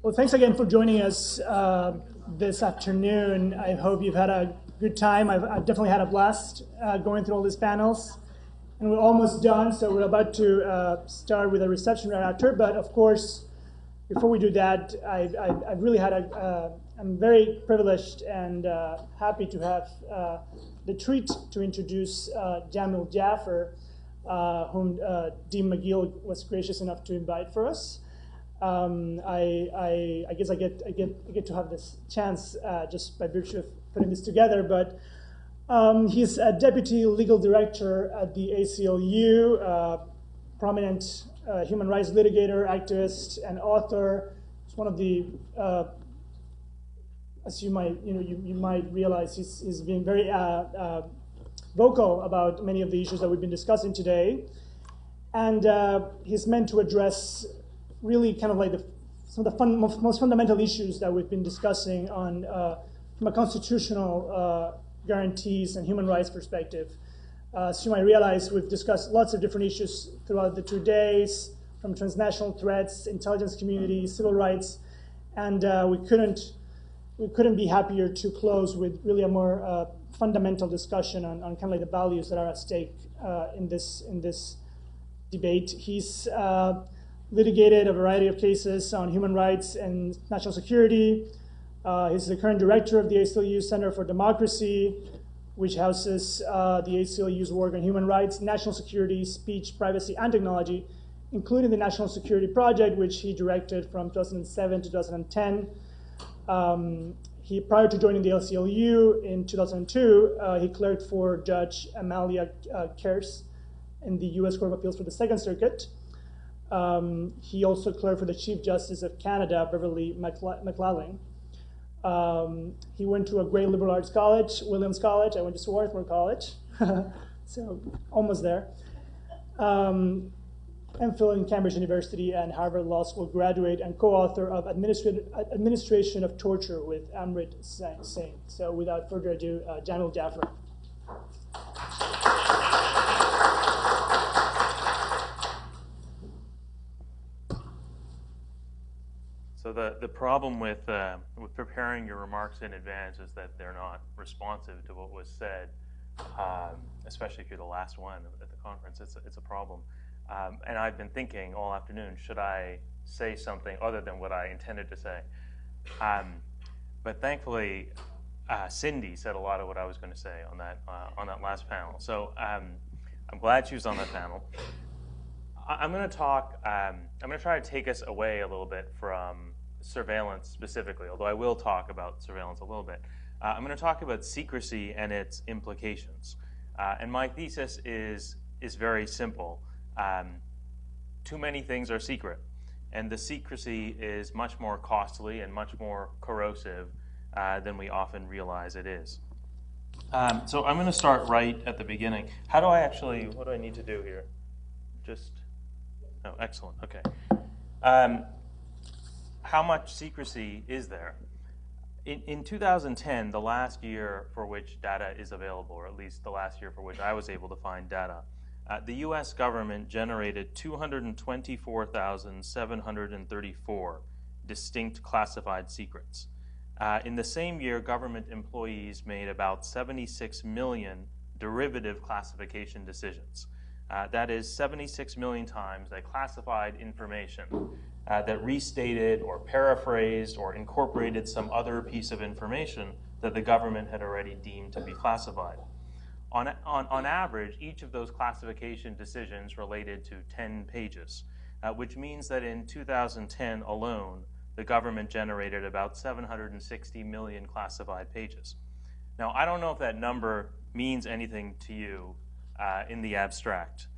Well, thanks again for joining us this afternoon. I hope you've had a good time. I've definitely had a blast going through all these panels. And we're almost done, so we're about to start with a reception right after. But of course, before we do that, I've really had I'm very privileged and happy to have the treat to introduce Jameel Jaffer, whom Dean McGill was gracious enough to invite for us. I guess I get to have this chance just by virtue of putting this together, but he's a deputy legal director at the ACLU, prominent human rights litigator, activist, and author. He's one of the, as you might realize, he's been very vocal about many of the issues that we've been discussing today, and he's meant to address really kind of like some of the most fundamental issues that we've been discussing on from a constitutional guarantees and human rights perspective. As you might realize, we've discussed lots of different issues throughout the 2 days, from transnational threats, intelligence community, civil rights, and we couldn't be happier to close with really a more fundamental discussion on kind of like the values that are at stake in this debate. He's litigated a variety of cases on human rights and national security. He's the current director of the ACLU Center for Democracy, which houses the ACLU's work on human rights, national security, speech, privacy, and technology, including the National Security Project, which he directed from 2007 to 2010. Prior to joining the ACLU in 2002, he clerked for Judge Amalia Kers in the U.S. Court of Appeals for the Second Circuit. He also clerked for the Chief Justice of Canada, Beverly McLellan. He went to a great liberal arts college, Williams College. I went to Swarthmore College, so almost there. MPhil in Cambridge University and Harvard Law School graduate and co-author of Administration of Torture with Amrit Singh. So without further ado, Jameel Jaffer. So the problem with preparing your remarks in advance is that they're not responsive to what was said, especially if you're the last one at the conference. It's a problem. And I've been thinking all afternoon, should I say something other than what I intended to say? But thankfully, Cindy said a lot of what I was going to say on that last panel. So I'm glad she was on that panel. I'm going to talk. I'm going to try to take us away a little bit from surveillance specifically, although I will talk about surveillance a little bit. I'm going to talk about secrecy and its implications. And my thesis is very simple. Too many things are secret, and the secrecy is much more costly and much more corrosive than we often realize it is. So I'm going to start right at the beginning. What do I need to do here? Oh, excellent, okay. How much secrecy is there? In 2010, the last year for which data is available, or at least the last year for which I was able to find data, the US government generated 224,734 distinct classified secrets. In the same year, government employees made about 76 million derivative classification decisions. That is 76 million times they classified information that restated or paraphrased or incorporated some other piece of information that the government had already deemed to be classified. On average, each of those classification decisions related to 10 pages, which means that in 2010 alone, the government generated about 760 million classified pages. Now, I don't know if that number means anything to you in the abstract.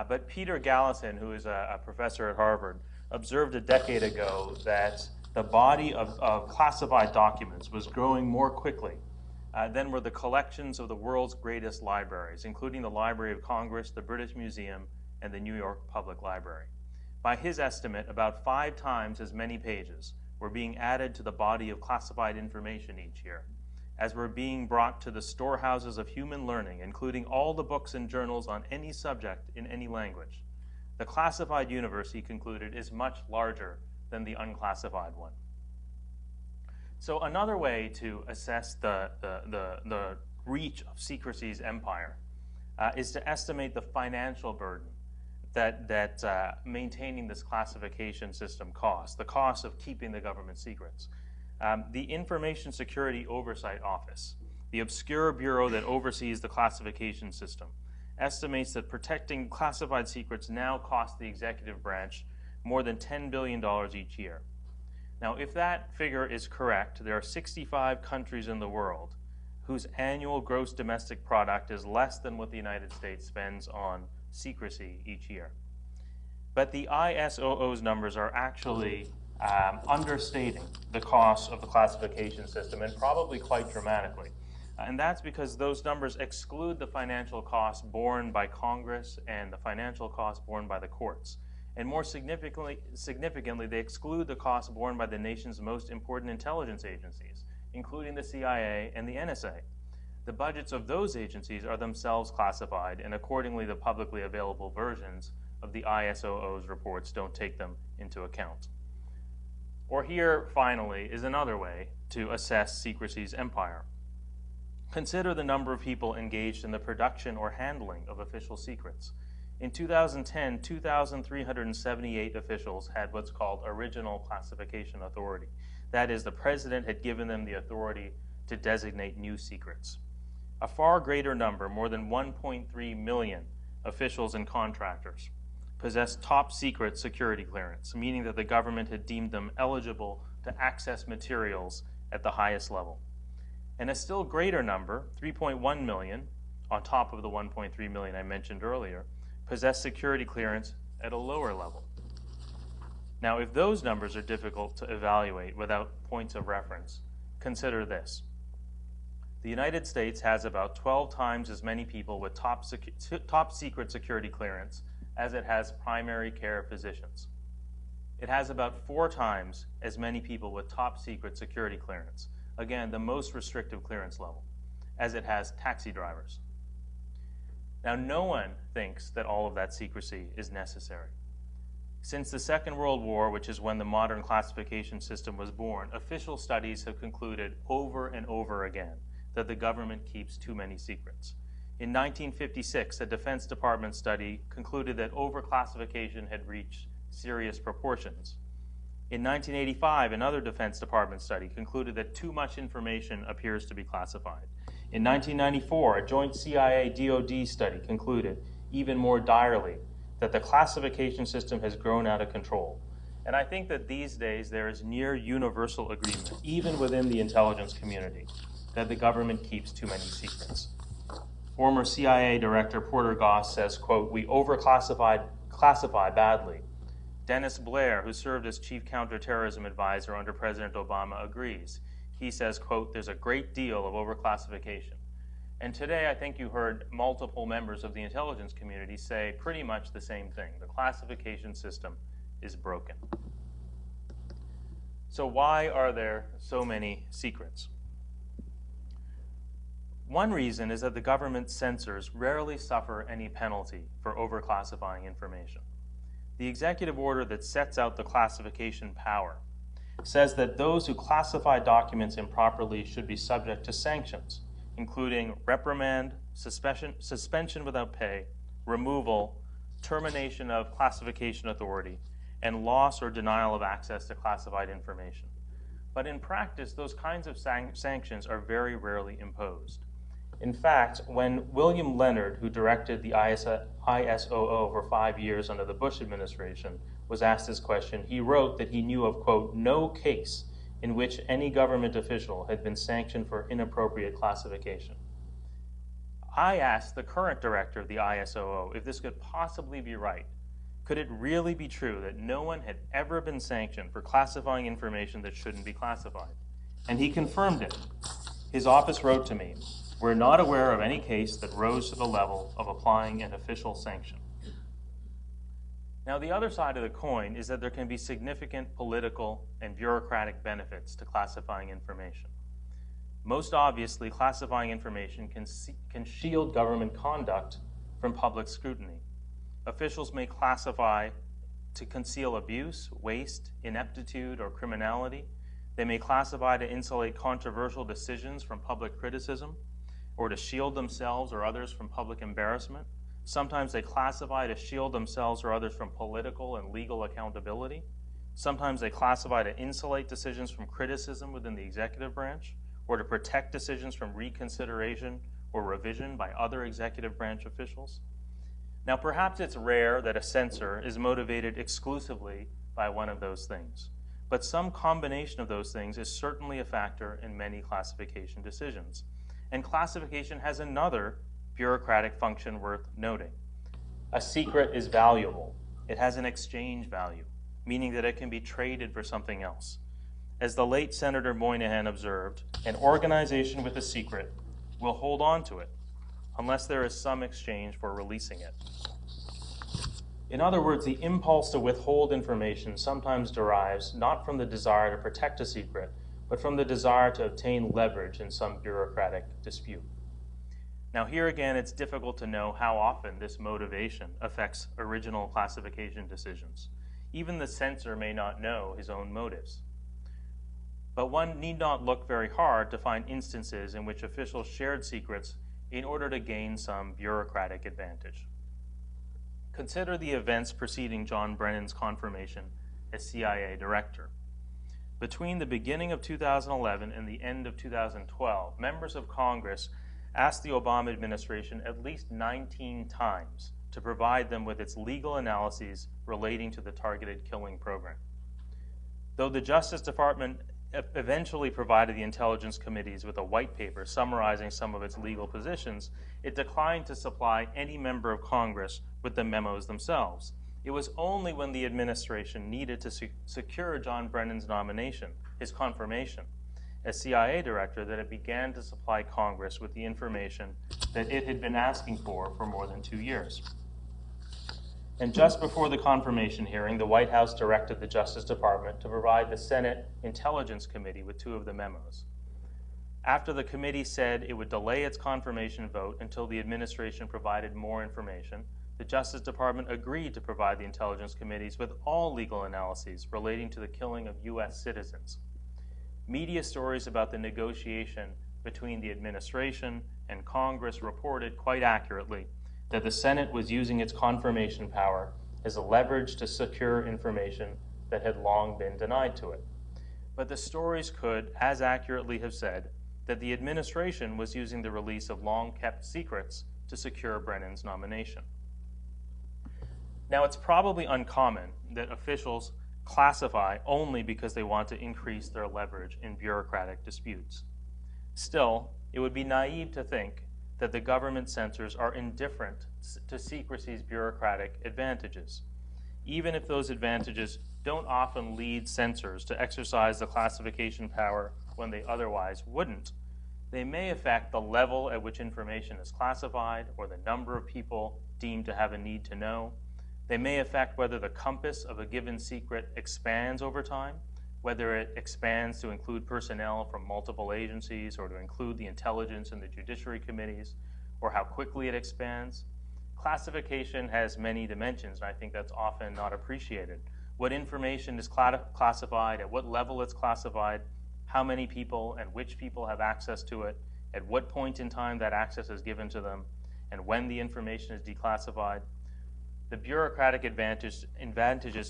But Peter Gallatin, who is a professor at Harvard, observed a decade ago that the body of classified documents was growing more quickly than were the collections of the world's greatest libraries, including the Library of Congress, the British Museum, and the New York Public Library. By his estimate, about 5 times as many pages were being added to the body of classified information each year, as were being brought to the storehouses of human learning, including all the books and journals on any subject in any language. The classified universe, he concluded, is much larger than the unclassified one. So another way to assess the reach of secrecy's empire is to estimate the financial burden that maintaining this classification system costs, the cost of keeping the government secrets. The Information Security Oversight Office, the obscure bureau that oversees the classification system, estimates that protecting classified secrets now costs the executive branch more than $10 billion each year. Now, if that figure is correct, there are 65 countries in the world whose annual gross domestic product is less than what the United States spends on secrecy each year. But the ISOO's numbers are actually understating the cost of the classification system, and probably quite dramatically. And that's because those numbers exclude the financial costs borne by Congress and the financial costs borne by the courts. And more significantly, they exclude the costs borne by the nation's most important intelligence agencies, including the CIA and the NSA. The budgets of those agencies are themselves classified, and accordingly the publicly available versions of the ISOO's reports don't take them into account. Or here, finally, is another way to assess secrecy's empire. Consider the number of people engaged in the production or handling of official secrets. In 2010, 2,378 officials had what's called original classification authority. That is, the president had given them the authority to designate new secrets. A far greater number, more than 1.3 million officials and contractors, possessed top secret security clearance, meaning that the government had deemed them eligible to access materials at the highest level. And a still greater number, 3.1 million, on top of the 1.3 million I mentioned earlier, possess security clearance at a lower level. Now, if those numbers are difficult to evaluate without points of reference, consider this. The United States has about 12 times as many people with top secret security clearance as it has primary care physicians. It has about 4 times as many people with top secret security clearance, again, the most restrictive clearance level, as it has taxi drivers. Now, no one thinks that all of that secrecy is necessary. Since the Second World War, which is when the modern classification system was born, official studies have concluded over and over again that the government keeps too many secrets. In 1956, a Defense Department study concluded that overclassification had reached serious proportions. In 1985, another Defense Department study concluded that too much information appears to be classified. In 1994, a joint CIA-DoD study concluded, even more direly, that the classification system has grown out of control. And I think that these days there is near universal agreement, even within the intelligence community, that the government keeps too many secrets. Former CIA Director Porter Goss says, quote, "We classify badly." Dennis Blair, who served as Chief Counterterrorism Advisor under President Obama, agrees. He says, quote, "There's a great deal of overclassification." And today I think you heard multiple members of the intelligence community say pretty much the same thing. The classification system is broken. So why are there so many secrets? One reason is that the government censors rarely suffer any penalty for overclassifying information. The executive order that sets out the classification power says that those who classify documents improperly should be subject to sanctions, including reprimand, suspension without pay, removal, termination of classification authority, and loss or denial of access to classified information. But in practice, those kinds of sanctions are very rarely imposed. In fact, when William Leonard, who directed the ISOO for 5 years under the Bush administration, was asked this question, he wrote that he knew of, quote, "no case in which any government official had been sanctioned for inappropriate classification." I asked the current director of the ISOO if this could possibly be right. Could it really be true that no one had ever been sanctioned for classifying information that shouldn't be classified? And he confirmed it. His office wrote to me, "We're not aware of any case that rose to the level of applying an official sanction." Now, the other side of the coin is that there can be significant political and bureaucratic benefits to classifying information. Most obviously, classifying information can shield government conduct from public scrutiny. Officials may classify to conceal abuse, waste, ineptitude, or criminality. They may classify to insulate controversial decisions from public criticism or to shield themselves or others from public embarrassment. Sometimes they classify to shield themselves or others from political and legal accountability. Sometimes they classify to insulate decisions from criticism within the executive branch or to protect decisions from reconsideration or revision by other executive branch officials. Now, perhaps it's rare that a censor is motivated exclusively by one of those things, but some combination of those things is certainly a factor in many classification decisions. And classification has another bureaucratic function worth noting. A secret is valuable. It has an exchange value, meaning that it can be traded for something else. As the late Senator Moynihan observed, an organization with a secret will hold on to it unless there is some exchange for releasing it. In other words, the impulse to withhold information sometimes derives not from the desire to protect a secret, but from the desire to obtain leverage in some bureaucratic dispute. Now, here again, it's difficult to know how often this motivation affects original classification decisions. Even the censor may not know his own motives. But one need not look very hard to find instances in which officials shared secrets in order to gain some bureaucratic advantage. Consider the events preceding John Brennan's confirmation as CIA director. Between the beginning of 2011 and the end of 2012, members of Congress asked the Obama administration at least 19 times to provide them with its legal analyses relating to the targeted killing program. Though the Justice Department eventually provided the intelligence committees with a white paper summarizing some of its legal positions, it declined to supply any member of Congress with the memos themselves. It was only when the administration needed to secure John Brennan's nomination, his confirmation, as CIA director, that it began to supply Congress with the information that it had been asking for more than 2 years. And just before the confirmation hearing, the White House directed the Justice Department to provide the Senate Intelligence Committee with 2 of the memos. After the committee said it would delay its confirmation vote until the administration provided more information, the Justice Department agreed to provide the intelligence committees with all legal analyses relating to the killing of U.S. citizens. Media stories about the negotiation between the administration and Congress reported quite accurately that the Senate was using its confirmation power as a leverage to secure information that had long been denied to it. But the stories could as accurately have said that the administration was using the release of long-kept secrets to secure Brennan's nomination. Now, it's probably uncommon that officials classify only because they want to increase their leverage in bureaucratic disputes. Still, it would be naive to think that the government censors are indifferent to secrecy's bureaucratic advantages, even if those advantages don't often lead censors to exercise the classification power when they otherwise wouldn't. They may affect the level at which information is classified or the number of people deemed to have a need to know. They may affect whether the compass of a given secret expands over time, whether it expands to include personnel from multiple agencies or to include the intelligence and the judiciary committees, or how quickly it expands. Classification has many dimensions, and I think that's often not appreciated. What information is classified, at what level it's classified, how many people and which people have access to it, at what point in time that access is given to them, and when the information is declassified. The bureaucratic advantages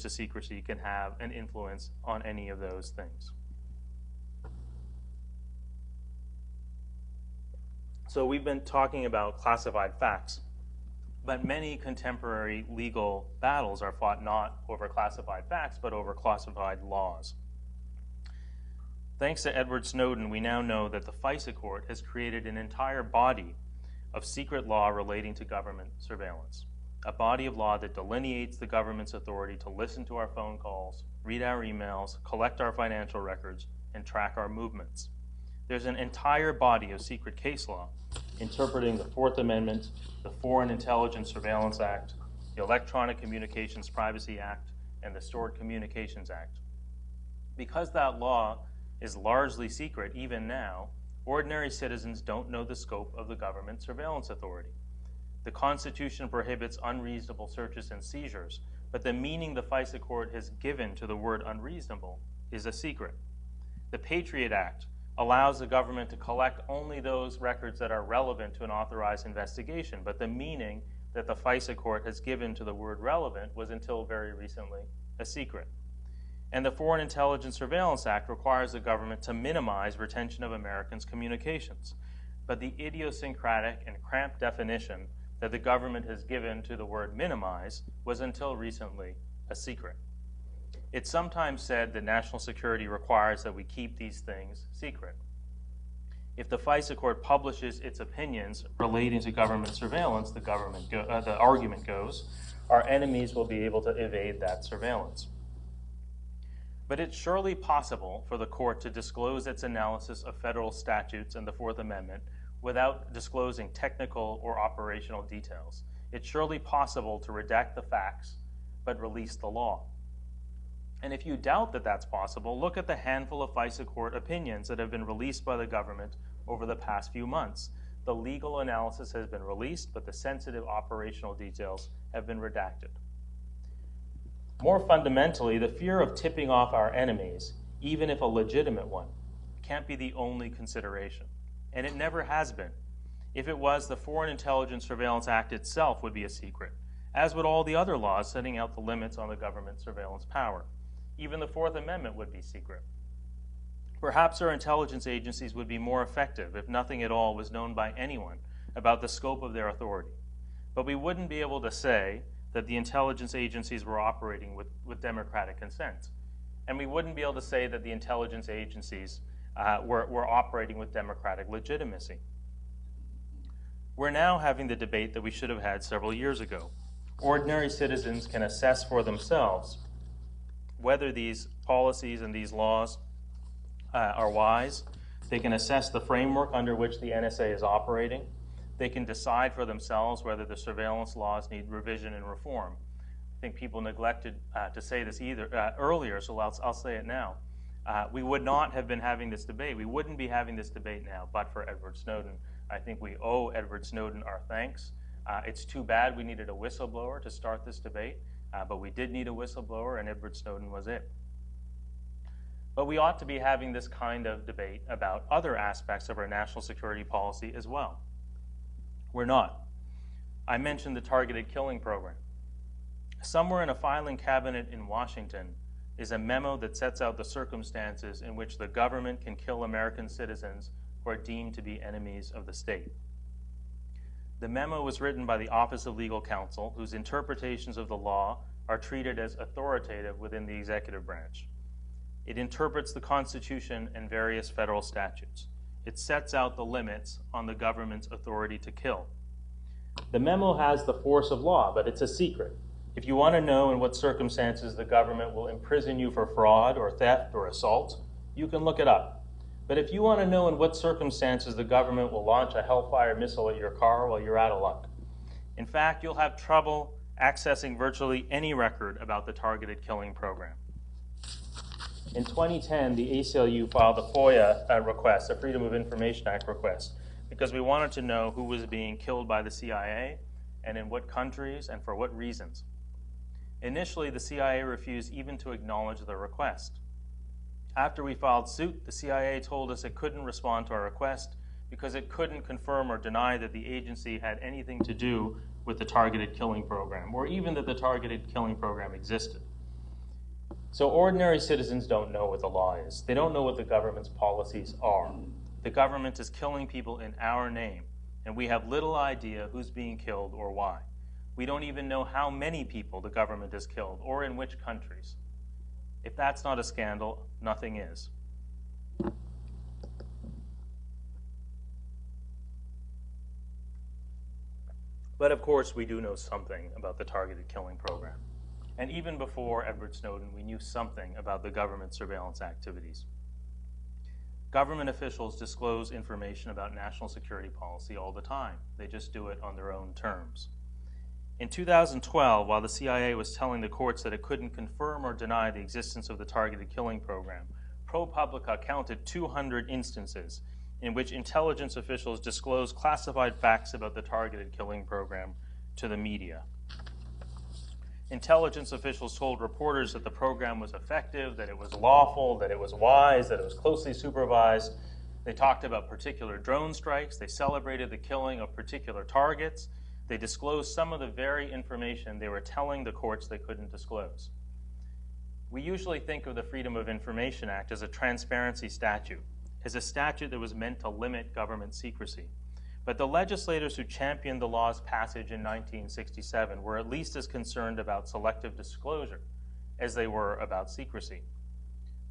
to secrecy can have an influence on any of those things. So we've been talking about classified facts, but many contemporary legal battles are fought not over classified facts, but over classified laws. Thanks to Edward Snowden, we now know that the FISA court has created an entire body of secret law relating to government surveillance. A body of law that delineates the government's authority to listen to our phone calls, read our emails, collect our financial records, and track our movements. There's an entire body of secret case law interpreting the Fourth Amendment, the Foreign Intelligence Surveillance Act, the Electronic Communications Privacy Act, and the Stored Communications Act. Because that law is largely secret even now, ordinary citizens don't know the scope of the government surveillance authority. The Constitution prohibits unreasonable searches and seizures, but the meaning the FISA court has given to the word unreasonable is a secret. The Patriot Act allows the government to collect only those records that are relevant to an authorized investigation, but the meaning that the FISA court has given to the word relevant was until very recently a secret. And the Foreign Intelligence Surveillance Act requires the government to minimize retention of Americans' communications. But the idiosyncratic and cramped definition that the government has given to the word minimize was until recently a secret. It's sometimes said that national security requires that we keep these things secret. If the FISA court publishes its opinions relating to government surveillance, the argument goes, our enemies will be able to evade that surveillance. But it's surely possible for the court to disclose its analysis of federal statutes and the Fourth Amendment without disclosing technical or operational details. It's surely possible to redact the facts but release the law. And if you doubt that that's possible, look at the handful of FISA court opinions that have been released by the government over the past few months. The legal analysis has been released, but the sensitive operational details have been redacted. More fundamentally, the fear of tipping off our enemies, even if a legitimate one, can't be the only consideration. And it never has been. If it was, the Foreign Intelligence Surveillance Act itself would be a secret, as would all the other laws setting out the limits on the government's surveillance power. Even the Fourth Amendment would be secret. Perhaps our intelligence agencies would be more effective if nothing at all was known by anyone about the scope of their authority. But we wouldn't be able to say that the intelligence agencies were operating with democratic consent. And we wouldn't be able to say that the intelligence agencies were operating with democratic legitimacy. We're now having the debate that we should have had several years ago. Ordinary citizens can assess for themselves whether these policies and these laws are wise. They can assess the framework under which the NSA is operating. They can decide for themselves whether the surveillance laws need revision and reform. I think people neglected to say this earlier, so I'll say it now. We would not have been having this debate. We wouldn't be having this debate now but for Edward Snowden. I think we owe Edward Snowden our thanks. It's too bad we needed a whistleblower to start this debate, but we did need a whistleblower, and Edward Snowden was it. But we ought to be having this kind of debate about other aspects of our national security policy as well. We're not. I mentioned the targeted killing program. Somewhere in a filing cabinet in Washington is a memo that sets out the circumstances in which the government can kill American citizens who are deemed to be enemies of the state. The memo was written by the Office of Legal Counsel, whose interpretations of the law are treated as authoritative within the executive branch. It interprets the Constitution and various federal statutes. It sets out the limits on the government's authority to kill. The memo has the force of law, but it's a secret. If you want to know in what circumstances the government will imprison you for fraud or theft or assault, you can look it up. But if you want to know in what circumstances the government will launch a Hellfire missile at your car, well, you're out of luck. In fact, you'll have trouble accessing virtually any record about the targeted killing program. In 2010, the ACLU filed a FOIA request, a Freedom of Information Act request, because we wanted to know who was being killed by the CIA and in what countries and for what reasons. Initially, the CIA refused even to acknowledge the request. After we filed suit, the CIA told us it couldn't respond to our request because it couldn't confirm or deny that the agency had anything to do with the targeted killing program, or even that the targeted killing program existed. So ordinary citizens don't know what the law is. They don't know what the government's policies are. The government is killing people in our name, and we have little idea who's being killed or why. We don't even know how many people the government has killed or in which countries. If that's not a scandal, nothing is. But of course, we do know something about the targeted killing program. And even before Edward Snowden, we knew something about the government surveillance activities. Government officials disclose information about national security policy all the time. They just do it on their own terms. In 2012, while the CIA was telling the courts that it couldn't confirm or deny the existence of the targeted killing program, ProPublica counted 200 instances in which intelligence officials disclosed classified facts about the targeted killing program to the media. Intelligence officials told reporters that the program was effective, that it was lawful, that it was wise, that it was closely supervised. They talked about particular drone strikes. They celebrated the killing of particular targets. They disclosed some of the very information they were telling the courts they couldn't disclose. We usually think of the Freedom of Information Act as a transparency statute, as a statute that was meant to limit government secrecy. But the legislators who championed the law's passage in 1967 were at least as concerned about selective disclosure as they were about secrecy.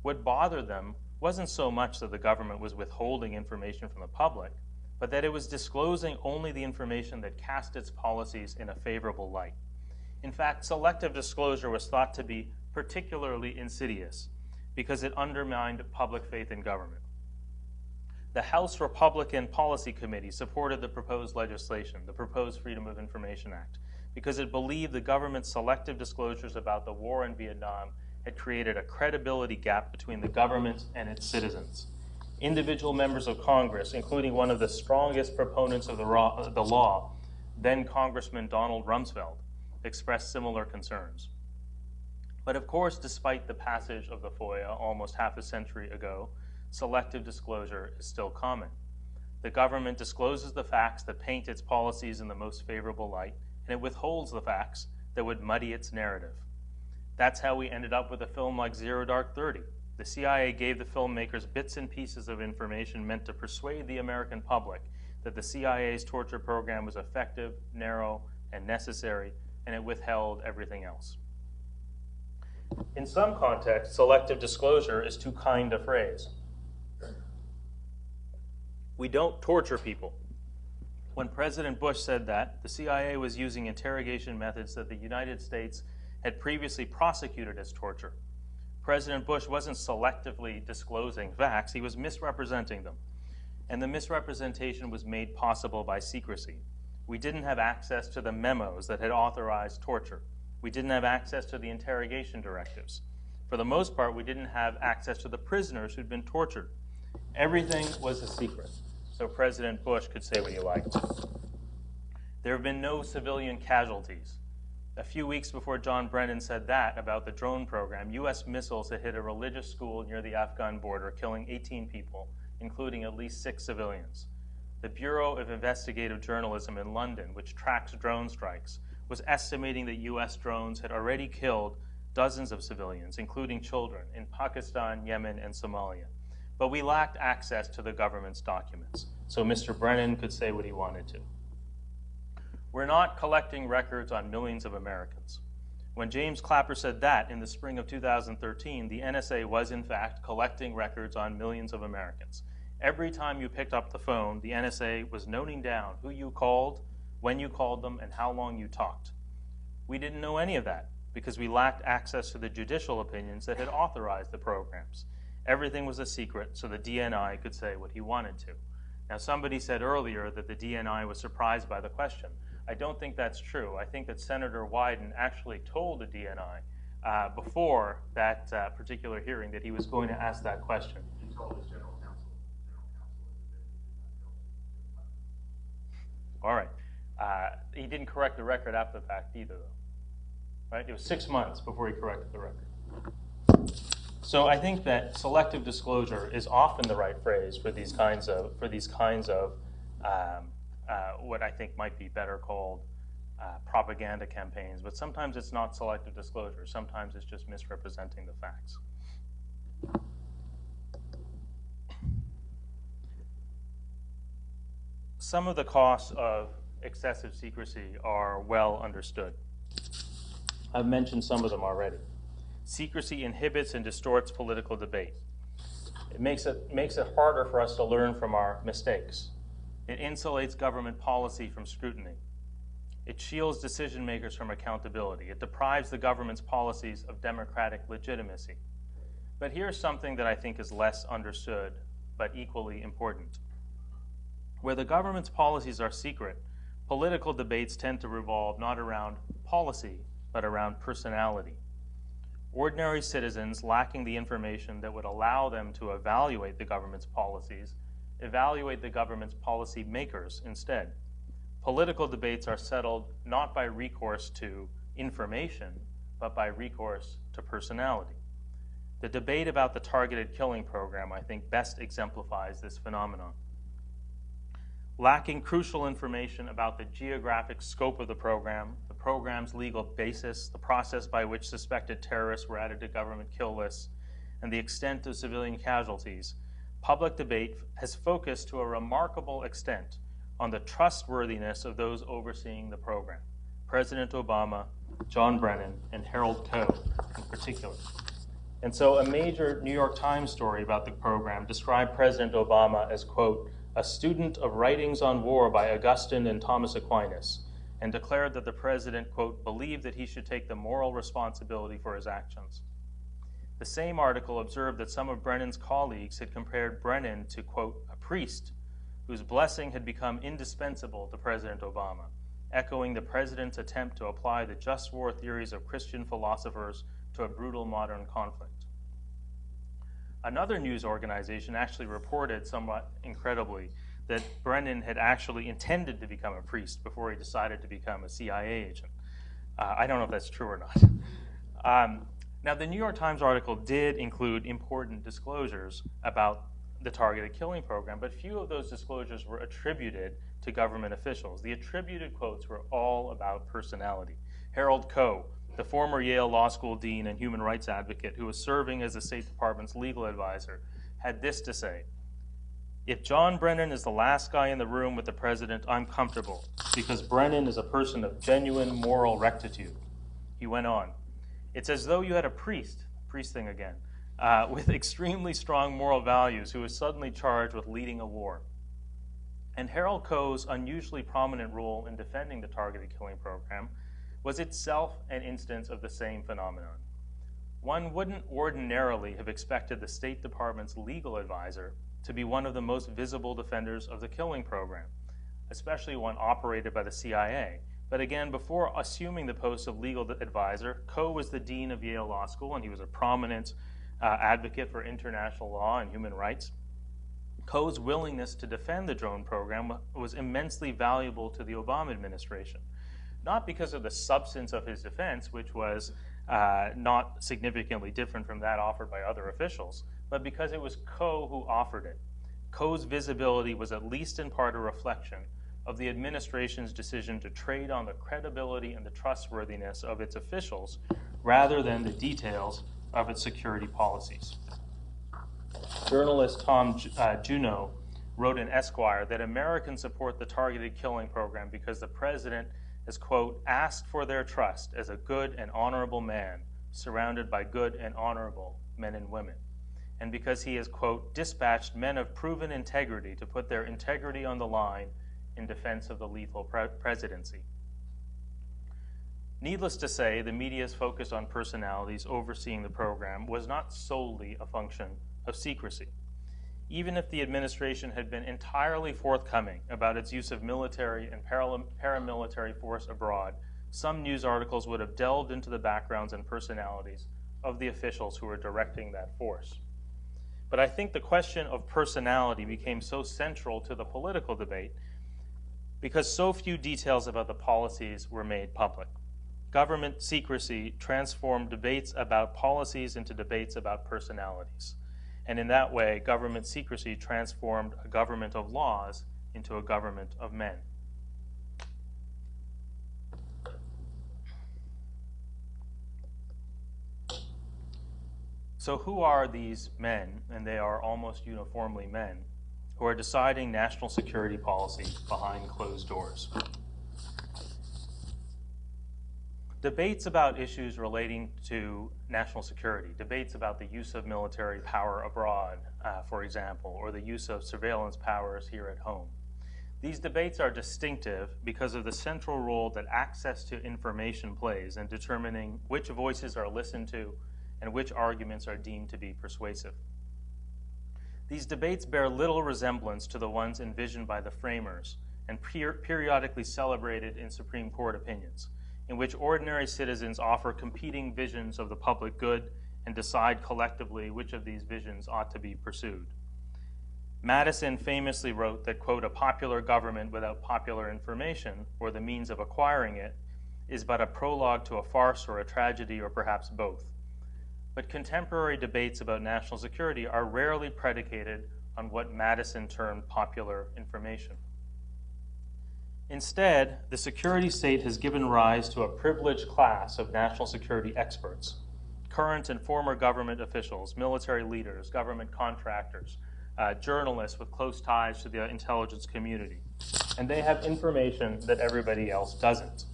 What bothered them wasn't so much that the government was withholding information from the public, but that it was disclosing only the information that cast its policies in a favorable light. In fact, selective disclosure was thought to be particularly insidious because it undermined public faith in government. The House Republican Policy Committee supported the proposed legislation, the proposed Freedom of Information Act, because it believed the government's selective disclosures about the war in Vietnam had created a credibility gap between the government and its citizens. Individual members of Congress, including one of the strongest proponents of the law, then Congressman Donald Rumsfeld, expressed similar concerns. But of course, despite the passage of the FOIA almost half a century ago, selective disclosure is still common. The government discloses the facts that paint its policies in the most favorable light, and it withholds the facts that would muddy its narrative. That's how we ended up with a film like Zero Dark 30. The CIA gave the filmmakers bits and pieces of information meant to persuade the American public that the CIA's torture program was effective, narrow, and necessary, and it withheld everything else. In some contexts, selective disclosure is too kind a phrase. We don't torture people. When President Bush said that, the CIA was using interrogation methods that the United States had previously prosecuted as torture. President Bush wasn't selectively disclosing facts, he was misrepresenting them. And the misrepresentation was made possible by secrecy. We didn't have access to the memos that had authorized torture. We didn't have access to the interrogation directives. For the most part, we didn't have access to the prisoners who'd been tortured. Everything was a secret, so President Bush could say what he liked. There have been no civilian casualties. A few weeks before John Brennan said that about the drone program, U.S. missiles had hit a religious school near the Afghan border, killing 18 people, including at least 6 civilians. The Bureau of Investigative Journalism in London, which tracks drone strikes, was estimating that U.S. drones had already killed dozens of civilians, including children, in Pakistan, Yemen, and Somalia. But we lacked access to the government's documents, so Mr. Brennan could say what he wanted to. We're not collecting records on millions of Americans. When James Clapper said that in the spring of 2013, the NSA was in fact collecting records on millions of Americans. Every time you picked up the phone, the NSA was noting down who you called, when you called them, and how long you talked. We didn't know any of that because we lacked access to the judicial opinions that had authorized the programs. Everything was a secret, so the DNI could say what he wanted to. Now, somebody said earlier that the DNI was surprised by the question. I don't think that's true. I think that Senator Wyden actually told the DNI before that particular hearing that he was going to ask that question. He told his general counsel. All right. He didn't correct the record after the fact either, though. Right? It was 6 months before he corrected the record. So I think that selective disclosure is often the right phrase for these kinds of what I think might be better called propaganda campaigns. But sometimes it's not selective disclosure. Sometimes it's just misrepresenting the facts. Some of the costs of excessive secrecy are well understood. I've mentioned some of them already. Secrecy inhibits and distorts political debate. It makes it harder for us to learn from our mistakes. It insulates government policy from scrutiny. It shields decision makers from accountability. It deprives the government's policies of democratic legitimacy. But here's something that I think is less understood, but equally important. Where the government's policies are secret, political debates tend to revolve not around policy, but around personality. Ordinary citizens lacking the information that would allow them to evaluate the government's policies evaluate the government's policy makers instead. Political debates are settled not by recourse to information, but by recourse to personality. The debate about the targeted killing program, I think, best exemplifies this phenomenon. Lacking crucial information about the geographic scope of the program's legal basis, the process by which suspected terrorists were added to government kill lists, and the extent of civilian casualties, public debate has focused to a remarkable extent on the trustworthiness of those overseeing the program, President Obama, John Brennan, and Harold Koh in particular. And so a major New York Times story about the program described President Obama as, quote, a student of writings on war by Augustine and Thomas Aquinas, and declared that the president, quote, believed that he should take the moral responsibility for his actions. The same article observed that some of Brennan's colleagues had compared Brennan to, quote, a priest whose blessing had become indispensable to President Obama, echoing the president's attempt to apply the just war theories of Christian philosophers to a brutal modern conflict. Another news organization actually reported, somewhat incredibly, that Brennan had actually intended to become a priest before he decided to become a CIA agent. I don't know if that's true or not. Now, the New York Times article did include important disclosures about the targeted killing program, but few of those disclosures were attributed to government officials. The attributed quotes were all about personality. Harold Koh, the former Yale Law School dean and human rights advocate who was serving as the State Department's legal advisor, had this to say: if John Brennan is the last guy in the room with the president, I'm comfortable, because Brennan is a person of genuine moral rectitude. He went on, it's as though you had a priest thing again, with extremely strong moral values who was suddenly charged with leading a war. And Harold Koh's unusually prominent role in defending the targeted killing program was itself an instance of the same phenomenon. One wouldn't ordinarily have expected the State Department's legal advisor to be one of the most visible defenders of the killing program, especially one operated by the CIA. But again, before assuming the post of legal advisor, Koh was the dean of Yale Law School, and he was a prominent advocate for international law and human rights. Koh's willingness to defend the drone program was immensely valuable to the Obama administration, not because of the substance of his defense, which was not significantly different from that offered by other officials, but because it was Koh who offered it. Koh's visibility was at least in part a reflection of the administration's decision to trade on the credibility and the trustworthiness of its officials rather than the details of its security policies. Journalist Tom Juneau wrote in Esquire that Americans support the targeted killing program because the president has, quote, asked for their trust as a good and honorable man surrounded by good and honorable men and women, and because he has, quote, dispatched men of proven integrity to put their integrity on the line in defense of the lethal presidency. Needless to say, the media's focus on personalities overseeing the program was not solely a function of secrecy. Even if the administration had been entirely forthcoming about its use of military and paramilitary force abroad, some news articles would have delved into the backgrounds and personalities of the officials who were directing that force. But I think the question of personality became so central to the political debate because so few details about the policies were made public. Government secrecy transformed debates about policies into debates about personalities. And in that way, government secrecy transformed a government of laws into a government of men. So who are these men, and they are almost uniformly men, who are deciding national security policy behind closed doors? Debates about issues relating to national security, debates about the use of military power abroad, for example, or the use of surveillance powers here at home. These debates are distinctive because of the central role that access to information plays in determining which voices are listened to and which arguments are deemed to be persuasive. These debates bear little resemblance to the ones envisioned by the framers and periodically celebrated in Supreme Court opinions, in which ordinary citizens offer competing visions of the public good and decide collectively which of these visions ought to be pursued. Madison famously wrote that, quote, a popular government without popular information, or the means of acquiring it, is but a prologue to a farce or a tragedy or perhaps both. But contemporary debates about national security are rarely predicated on what Madison termed popular information. Instead, the security state has given rise to a privileged class of national security experts, current and former government officials, military leaders, government contractors, journalists with close ties to the intelligence community. And they have information that everybody else doesn't.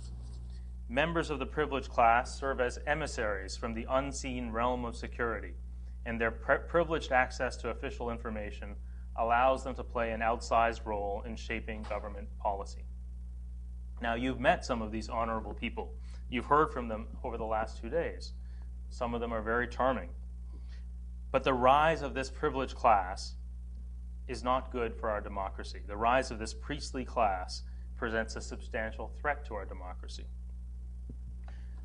Members of the privileged class serve as emissaries from the unseen realm of security, and their privileged access to official information allows them to play an outsized role in shaping government policy. Now, you've met some of these honorable people. You've heard from them over the last 2 days. Some of them are very charming. But the rise of this privileged class is not good for our democracy. The rise of this priestly class presents a substantial threat to our democracy.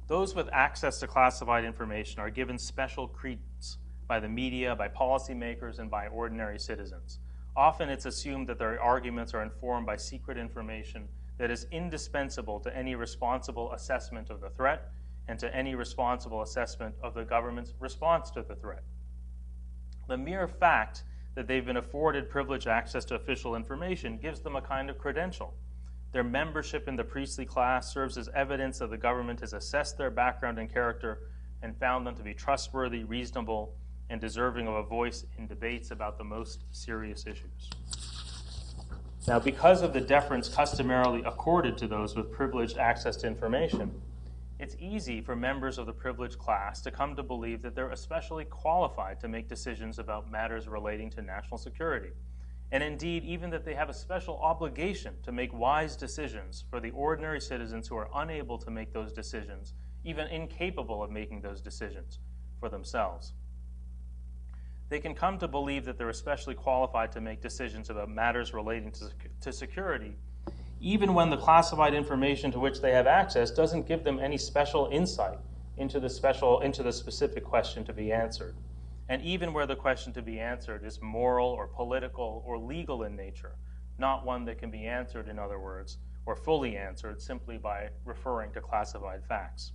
Those with access to classified information are given special credence by the media, by policymakers, and by ordinary citizens. Often it's assumed that their arguments are informed by secret information that is indispensable to any responsible assessment of the threat and to any responsible assessment of the government's response to the threat. The mere fact that they've been afforded privileged access to official information gives them a kind of credential. Their membership in the priestly class serves as evidence that the government has assessed their background and character and found them to be trustworthy, reasonable, and deserving of a voice in debates about the most serious issues. Now, because of the deference customarily accorded to those with privileged access to information, it's easy for members of the privileged class to come to believe that they're especially qualified to make decisions about matters relating to national security, and indeed even that they have a special obligation to make wise decisions for the ordinary citizens who are unable to make those decisions, even incapable of making those decisions for themselves. They can come to believe that they're especially qualified to make decisions about matters relating to security, even when the classified information to which they have access doesn't give them any special insight into the specific question to be answered, and even where the question to be answered is moral or political or legal in nature, not one that can be answered, in other words, or fully answered simply by referring to classified facts.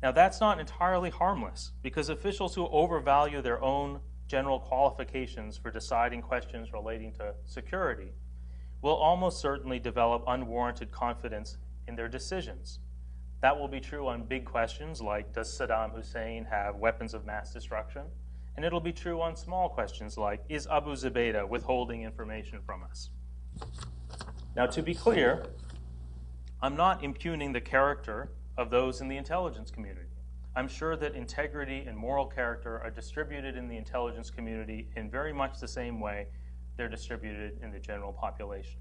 Now, that's not entirely harmless, because officials who overvalue their own general qualifications for deciding questions relating to security will almost certainly develop unwarranted confidence in their decisions. That will be true on big questions like, does Saddam Hussein have weapons of mass destruction? And it'll be true on small questions like, is Abu Zubaydah withholding information from us? Now, to be clear, I'm not impugning the character of those in the intelligence community. I'm sure that integrity and moral character are distributed in the intelligence community in very much the same way they're distributed in the general population.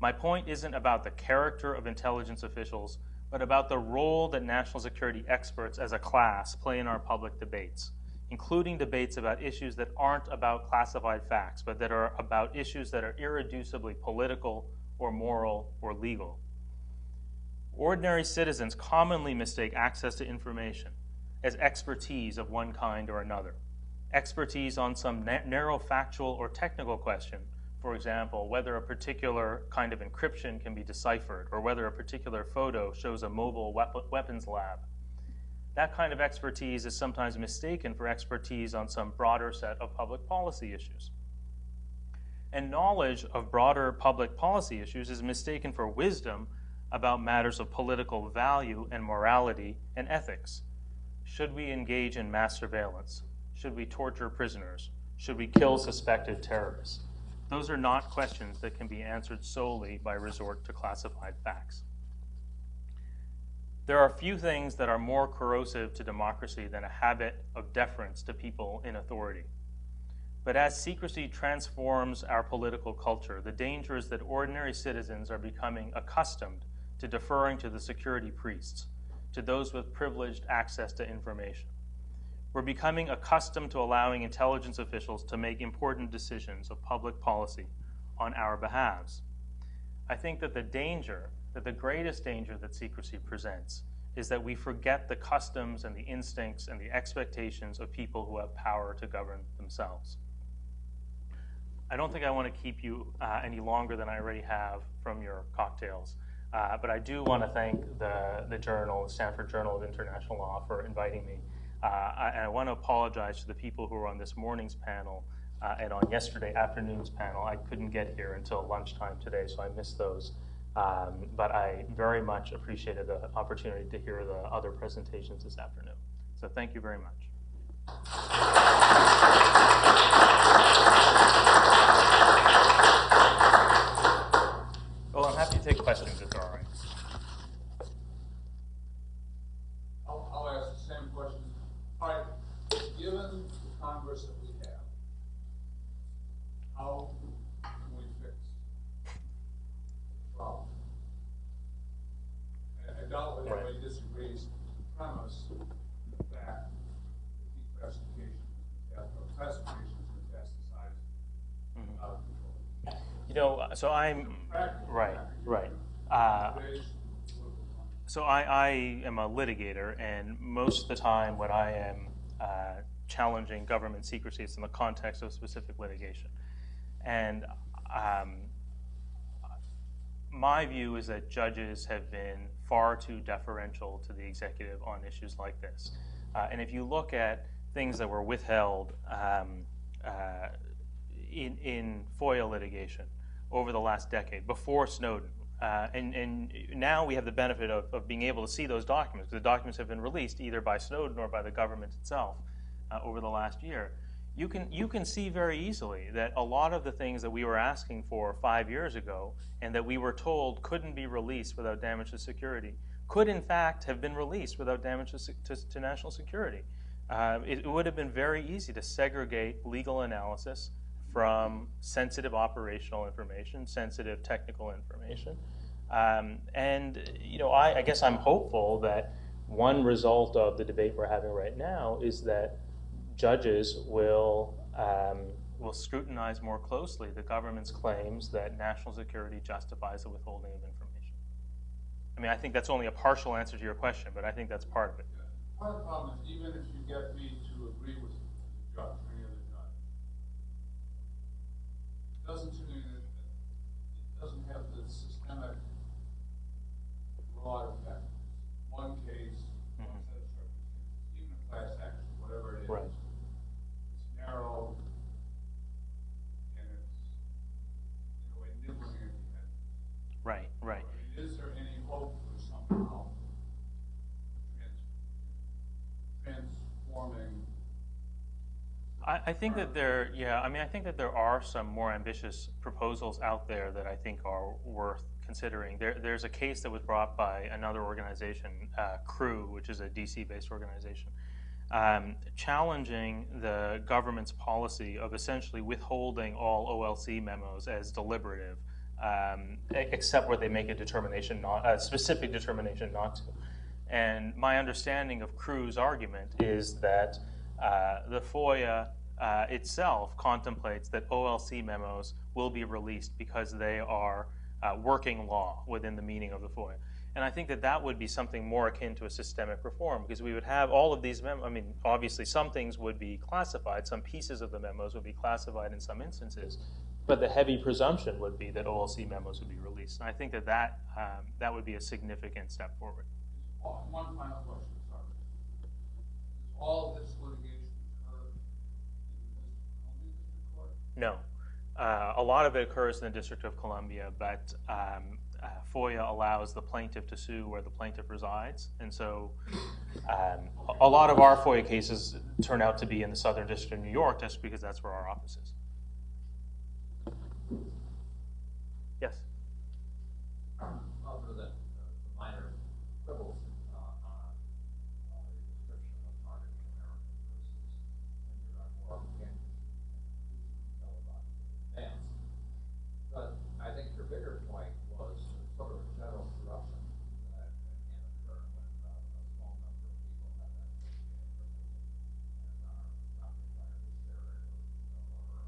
My point isn't about the character of intelligence officials, but about the role that national security experts as a class play in our public debates, including debates about issues that aren't about classified facts, but that are about issues that are irreducibly political or moral or legal. Ordinary citizens commonly mistake access to information as expertise of one kind or another. Expertise on some narrow factual or technical question, for example, whether a particular kind of encryption can be deciphered or whether a particular photo shows a mobile weapons lab. That kind of expertise is sometimes mistaken for expertise on some broader set of public policy issues. And knowledge of broader public policy issues is mistaken for wisdom about matters of political value and morality and ethics. Should we engage in mass surveillance? Should we torture prisoners? Should we kill suspected terrorists? Those are not questions that can be answered solely by resort to classified facts. There are few things that are more corrosive to democracy than a habit of deference to people in authority. But as secrecy transforms our political culture, the danger is that ordinary citizens are becoming accustomed to deferring to the security priests, to those with privileged access to information. We're becoming accustomed to allowing intelligence officials to make important decisions of public policy on our behalves. I think that the greatest danger that secrecy presents is that we forget the customs and the instincts and the expectations of people who have power to govern themselves. I don't think I want to keep you any longer than I already have from your cocktails. But I do want to thank the journal, the Stanford Journal of International Law, for inviting me. And I want to apologize to the people who were on this morning's panel and on yesterday afternoon's panel. I couldn't get here until lunchtime today, so I missed those. But I very much appreciated the opportunity to hear the other presentations this afternoon. So thank you very much. Well, I'm happy to take questions if they're all right. I'll ask the same question. All right, given the Congress that we have, how can we fix the problem? I doubt whether anybody disagrees with the premise that classifications of pesticides out of control. You know, so I'm right. So I am a litigator, and most of the time when I am challenging government secrecy, it's in the context of specific litigation. And my view is that judges have been far too deferential to the executive on issues like this. And if you look at things that were withheld in FOIA litigation over the last decade, before Snowden, and now we have the benefit of being able to see those documents. The documents have been released either by Snowden or by the government itself over the last year. You can see very easily that a lot of the things that we were asking for 5 years ago and that we were told couldn't be released without damage to security could in fact have been released without damage to national security. It would have been very easy to segregate legal analysis from sensitive operational information, sensitive technical information. And you know, I guess I'm hopeful that one result of the debate we're having right now is that judges will scrutinize more closely the government's claims that national security justifies the withholding of information. I mean, I think that's only a partial answer to your question, but I think that's part of it. Part of the problem is, even if you get me to agree with the judge, any other judge, it doesn't seem to me that it doesn't have the systemic broad effect. One case, one set of circumstances, even a class action, whatever it is, right. It's narrow, and it's, in a way, nibbling at the edge. Right, right. I mean, is there any hope for somehow transforming? I think that I think that there are some more ambitious proposals out there that I think are worth considering. There's a case that was brought by another organization, CREW, which is a DC-based organization, challenging the government's policy of essentially withholding all OLC memos as deliberative, except where they make a specific determination not to. And my understanding of CREW's argument is that the FOIA itself contemplates that OLC memos will be released because they are working law within the meaning of the FOIA. And I think that that would be something more akin to a systemic reform, because we would have all of these memos. I mean, obviously some things would be classified, some pieces of the memos would be classified in some instances, but the heavy presumption would be that OLC memos would be released. And I think that that would be a significant step forward. One final question, sorry. Does all this litigation occur in the District Court? No. A lot of it occurs in the District of Columbia, but FOIA allows the plaintiff to sue where the plaintiff resides. And so a lot of our FOIA cases turn out to be in the Southern District of New York just because that's where our office is. Yes? Other than the minor quibbles on your description of targeting American versus when you're more organic, tell about advance. But I think your bigger point was sort of a general corruption that can occur when a small number of people have that information and are not required to share it or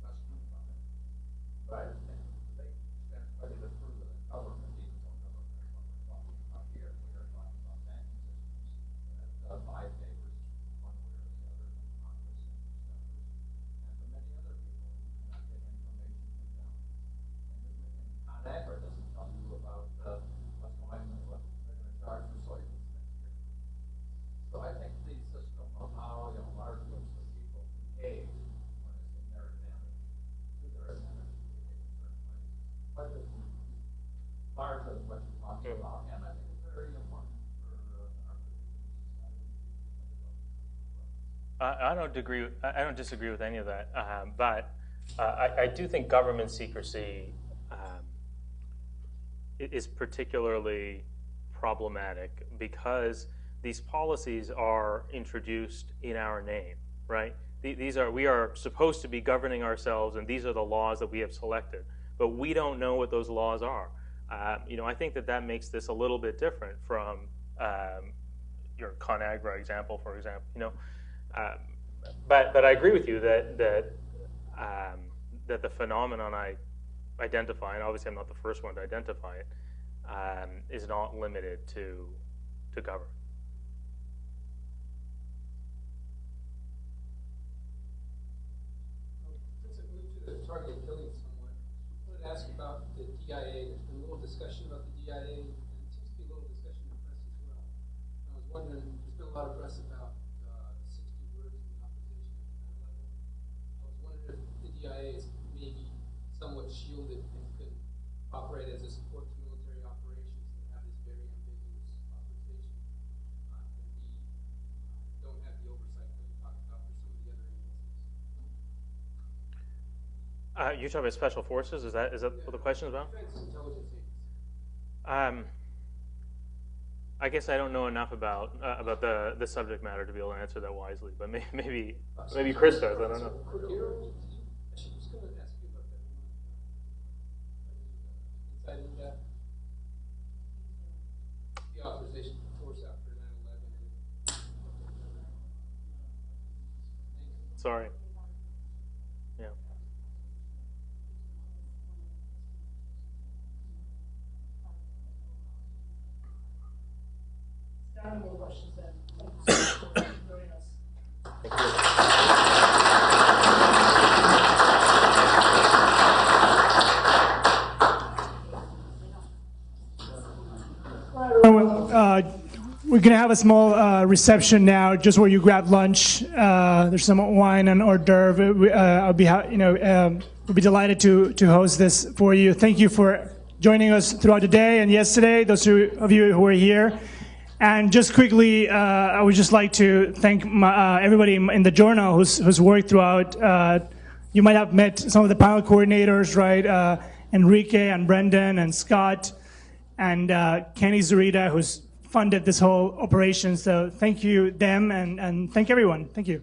divestment from it. But I don't disagree with any of that, but I do think government secrecy is particularly problematic because these policies are introduced in our name, right? We are supposed to be governing ourselves, and these are the laws that we have selected, but we don't know what those laws are. I think that makes this a little bit different from your ConAgra example, for example. But I agree with you that the phenomenon I identify, and obviously I'm not the first one to identify it, is not limited to government. Since I moved to the target killing somewhat, I wanted to ask about the DIA. There's been a little discussion about the DIA, and it seems to be a little discussion in the press as well. I was wondering, there's been a lot of press about the 60 words in the opposition at the level. I was wondering if the DIA is maybe somewhat shielded and could operate as a support to military operations that have this very ambiguous authorization and don't have the oversight that we talked about for some of the other agencies. You're talking about special forces? Is that what the question is about? Defense intelligence agencies. I guess I don't know enough about the subject matter to be able to answer that wisely, but maybe Chris does. I don't know. Quick here, I was going to ask you about that. Untitled Chapter. The authorization for force after 9/11. Sorry. Yeah. More questions then. Thank you so much for joining us. Thank you. We're going to have a small reception now, just where you grab lunch. There's some wine and hors d'oeuvre. We'll be delighted to host this for you. Thank you for joining us throughout the day and yesterday, those of you who are here. And just quickly, I would just like to thank everybody in the journal who's worked throughout. You might have met some of the panel coordinators, right? Enrique and Brendan and Scott and Kenny Zurita, who's funded this whole operation. So thank you, them, and thank everyone. Thank you.